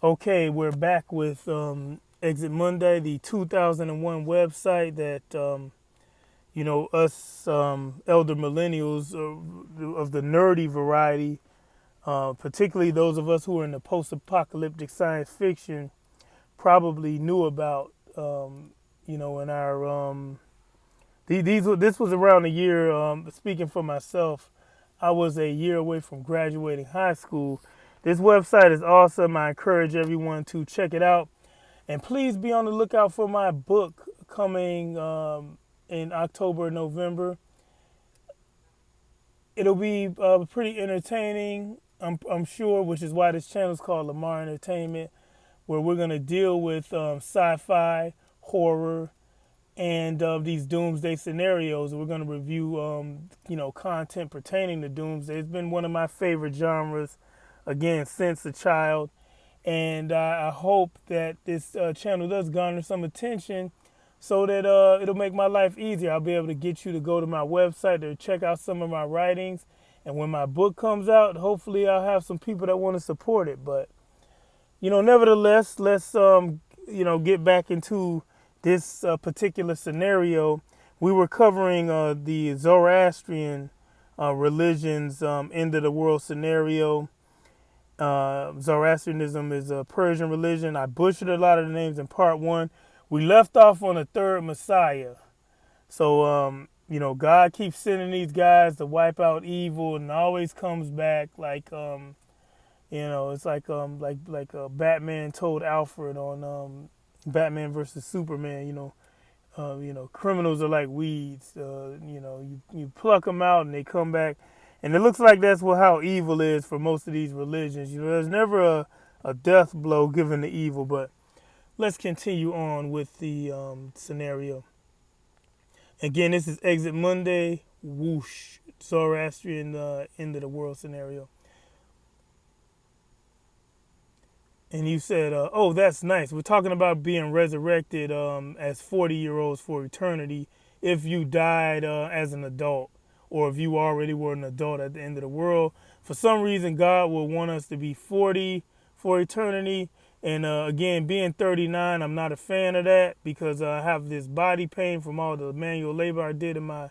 Okay, we're back with Exit Monday, the 2001 website that us elder millennials of the nerdy variety, particularly those of us who are in the post-apocalyptic science fiction, probably knew about. In our this was around a year. Speaking for myself, I was a year away from graduating high school. This website is awesome. I encourage everyone to check it out. And please be on the lookout for my book coming in October, November. It'll be pretty entertaining, I'm sure, which is why this channel is called Lamar Entertainment, where we're going to deal with sci-fi, horror, and these doomsday scenarios. We're going to review, content pertaining to doomsday. It's been one of my favorite genres, again, since a child. And I hope that this channel does garner some attention so that it'll make my life easier. I'll be able to get you to go to my website to check out some of my writings. And when my book comes out, hopefully I'll have some people that want to support it. But, nevertheless, let's, get back into this particular scenario. We were covering the Zoroastrian religion's end of the world scenario. Zoroastrianism is a Persian religion. I butchered a lot of the names in part one. We left off on a third Messiah. So, God keeps sending these guys to wipe out evil and always comes back like, it's like Batman told Alfred on Batman versus Superman, criminals are like weeds. You pluck them out and they come back. And it looks like that's how evil is for most of these religions. There's never a death blow given to evil. But let's continue on with the scenario. Again, this is Exit Monday, whoosh, Zoroastrian end of the world scenario. And you said, oh, that's nice. We're talking about being resurrected as 40-year-olds for eternity if you died as an adult, or if you already were an adult at the end of the world. For some reason, God will want us to be 40 for eternity. And again, being 39, I'm not a fan of that because I have this body pain from all the manual labor I did in my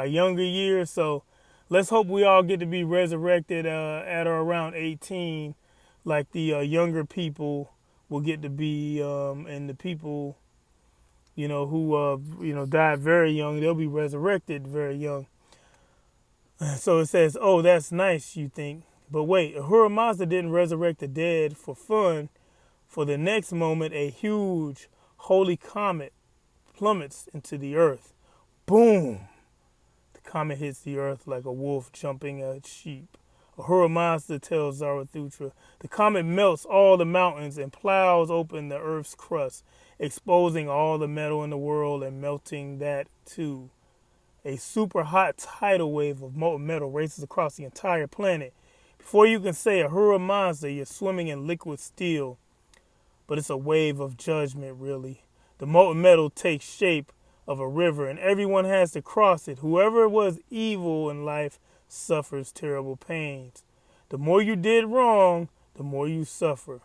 younger years. So let's hope we all get to be resurrected at or around 18, like the younger people will get to be, and the people, who, died very young, they'll be resurrected very young. So it says, oh, that's nice, you think. But wait, Ahura Mazda didn't resurrect the dead for fun. For the next moment, a huge holy comet plummets into the earth. Boom! The comet hits the earth like a wolf jumping a sheep. Ahura Mazda tells Zarathustra, the comet melts all the mountains and plows open the earth's crust, exposing all the metal in the world and melting that too. A super hot tidal wave of molten metal races across the entire planet. Before you can say Ahura Mazda, you're swimming in liquid steel. But it's a wave of judgment, really. The molten metal takes shape of a river, and everyone has to cross it. Whoever was evil in life suffers terrible pains. The more you did wrong, the more you suffer.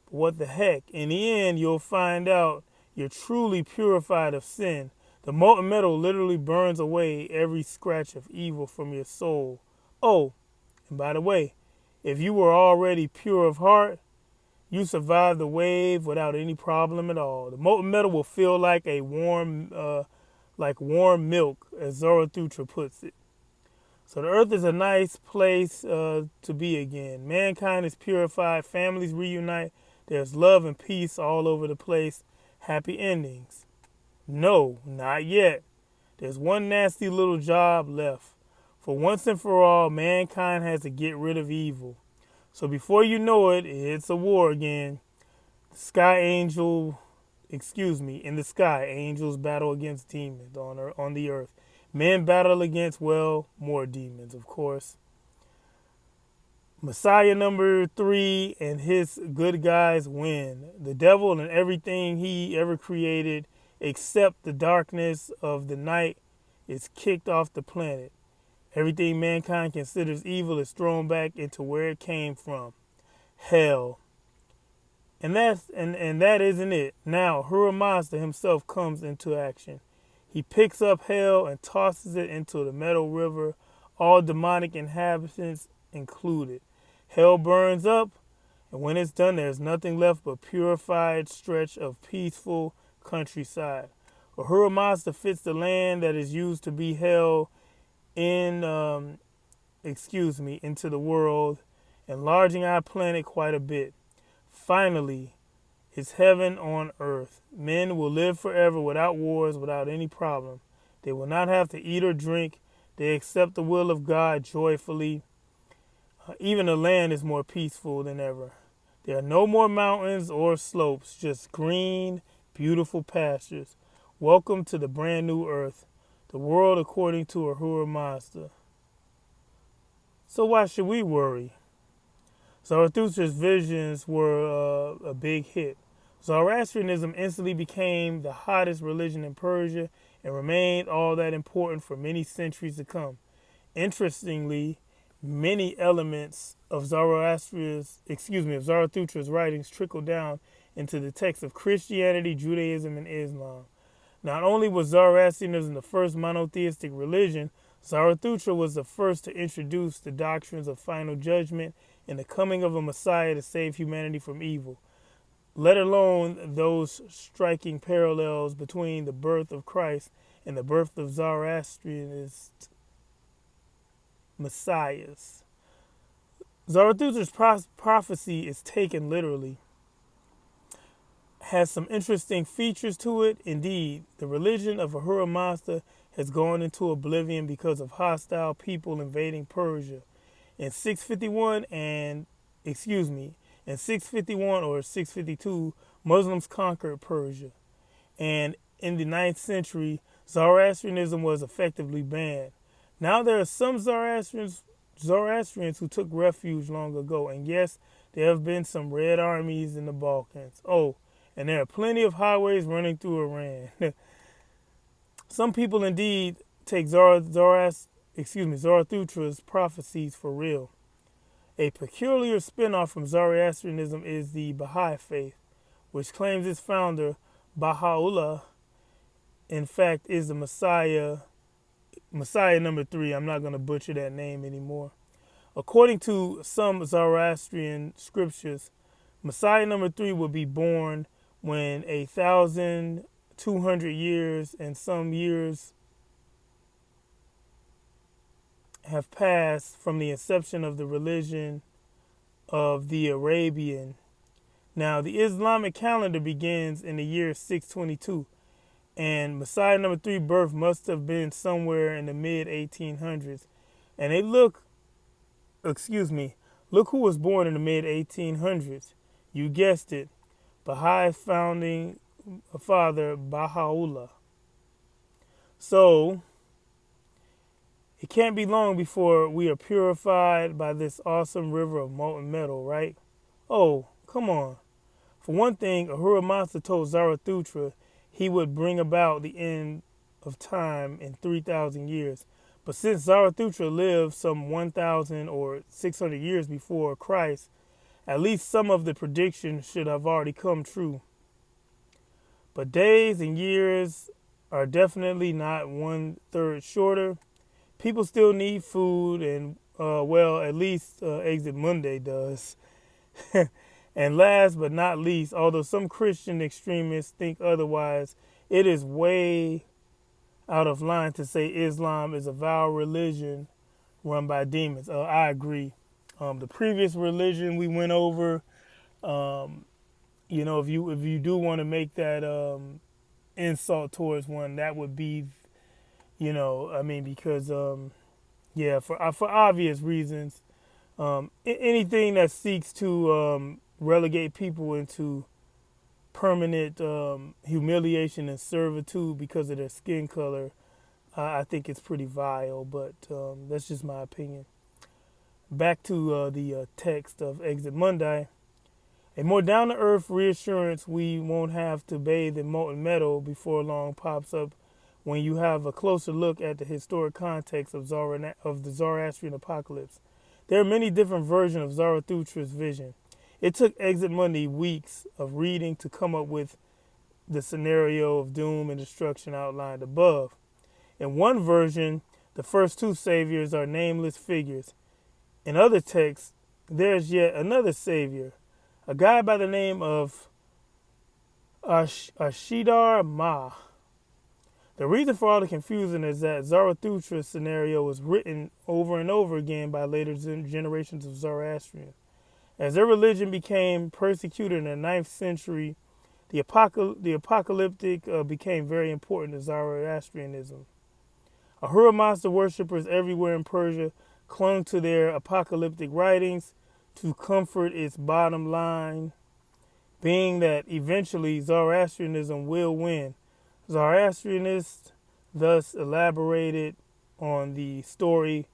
But what the heck? In the end, you'll find out you're truly purified of sin. The molten metal literally burns away every scratch of evil from your soul. Oh, and by the way, if you were already pure of heart, you survived the wave without any problem at all. The molten metal will feel like warm milk, as Zarathustra puts it. So the earth is a nice place to be again. Mankind is purified. Families reunite. There's love and peace all over the place. Happy endings. No, not yet. There's one nasty little job left. For once and for all, mankind has to get rid of evil. So before you know it, it's a war again. In the sky, angels battle against demons on the earth. Men battle against, more demons, of course. Messiah number 3 and his good guys win. The devil and everything he ever created, except the darkness of the night, is kicked off the planet. Everything mankind considers evil is thrown back into where it came from. Hell. And that isn't it. Now Ahura Mazda himself comes into action. He picks up hell and tosses it into the Metal River, all demonic inhabitants included. Hell burns up, and when it's done, there's nothing left but purified stretch of peaceful countryside. Ahura Mazda fits the land that is used to be hell in, into the world, enlarging our planet quite a bit. Finally, it's heaven on earth. Men will live forever without wars, without any problem. They will not have to eat or drink. They accept the will of God joyfully. Even the land is more peaceful than ever. There are no more mountains or slopes, just green, beautiful pastures. Welcome to the brand new earth, the world according to Ahura Mazda. So why should we worry? Zarathustra's visions were a big hit. Zoroastrianism instantly became the hottest religion in Persia and remained all that important for many centuries to come. Interestingly, many elements of Zarathustra's writings trickle down into the texts of Christianity, Judaism, and Islam. Not only was Zoroastrianism the first monotheistic religion, Zarathustra was the first to introduce the doctrines of final judgment and the coming of a Messiah to save humanity from evil, let alone those striking parallels between the birth of Christ and the birth of Zoroastrianist messiahs. Zarathustra's prophecy is taken literally, has some interesting features to it. Indeed, the religion of Ahura Mazda has gone into oblivion because of hostile people invading Persia. In 651 or 652, Muslims conquered Persia. And in the 9th century, Zoroastrianism was effectively banned. Now there are some Zoroastrians who took refuge long ago. And yes, there have been some red armies in the Balkans. Oh, and there are plenty of highways running through Iran. Some people indeed take Zarathustra's prophecies for real. A peculiar spin-off from Zoroastrianism is the Baha'i faith, which claims its founder, Baha'u'llah, in fact is the Messiah number 3. I'm not going to butcher that name anymore. According to some Zoroastrian scriptures, Messiah number 3 will be born when 1,200 years and some years have passed from the inception of the religion of the Arabian. Now, the Islamic calendar begins in the year 622, and Messiah number 3 birth must have been somewhere in the mid-1800s. And look who was born in the mid-1800s. You guessed it, Baha'i founding father Baha'u'llah. So, it can't be long before we are purified by this awesome river of molten metal, right? Oh, come on. For one thing, Ahura Mazda told Zarathustra he would bring about the end of time in 3,000 years. But since Zarathustra lived some 1,000 or 600 years before Christ, at least some of the predictions should have already come true. But days and years are definitely not 1/3 shorter. People still need food, and at least Exit Mundi does. And last but not least, although some Christian extremists think otherwise, it is way out of line to say Islam is a vile religion run by demons. I agree. The previous religion we went over, if you do want to make that insult towards one, that would be, because for obvious reasons, anything that seeks to relegate people into permanent humiliation and servitude because of their skin color, I think it's pretty vile, but that's just my opinion. Back to the text of Exit Mundi. A more down-to-earth reassurance we won't have to bathe in molten metal before long pops up when you have a closer look at the historic context of the Zoroastrian apocalypse. There are many different versions of Zarathustra's vision. It took Exit Mundi weeks of reading to come up with the scenario of doom and destruction outlined above. In one version, the first two saviors are nameless figures. In other texts, there's yet another savior, a guy by the name of Ashidar Ma. The reason for all the confusion is that Zarathustra's scenario was written over and over again by later generations of Zoroastrians. As their religion became persecuted in the 9th century, the apocalyptic became very important to Zoroastrianism. Ahura Mazda worshippers everywhere in Persia clung to their apocalyptic writings to comfort its bottom line, being that eventually Zoroastrianism will win. Zoroastrianists thus elaborated on the story,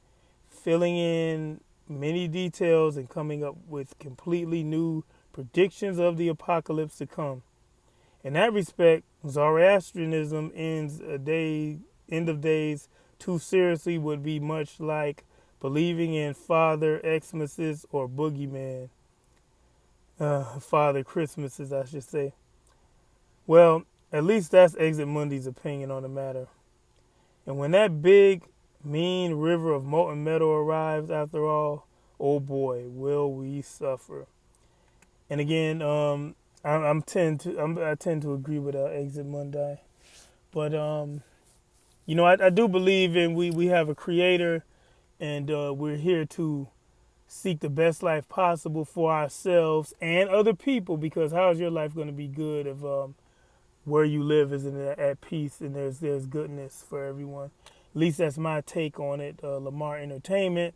filling in many details and coming up with completely new predictions of the apocalypse to come. In that respect, Zoroastrianism end of days too seriously would be much like believing in Father Xmas's or Boogeyman. Father Christmases, I should say. Well, at least that's Exit Mundi's opinion on the matter. And when that big, mean river of molten metal arrives, after all, oh boy, will we suffer. And again, I tend to agree with Exit Mundi. But, I do believe in we have a creator, and we're here to seek the best life possible for ourselves and other people, because how is your life going to be good if where you live isn't at peace and there's goodness for everyone? At least that's my take on it. Lamar Entertainment.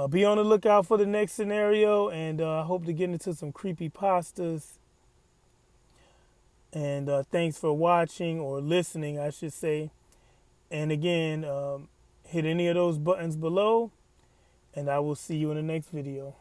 Be on the lookout for the next scenario, and I hope to get into some creepy pastas. And thanks for watching, or listening, I should say. And again, hit any of those buttons below, and I will see you in the next video.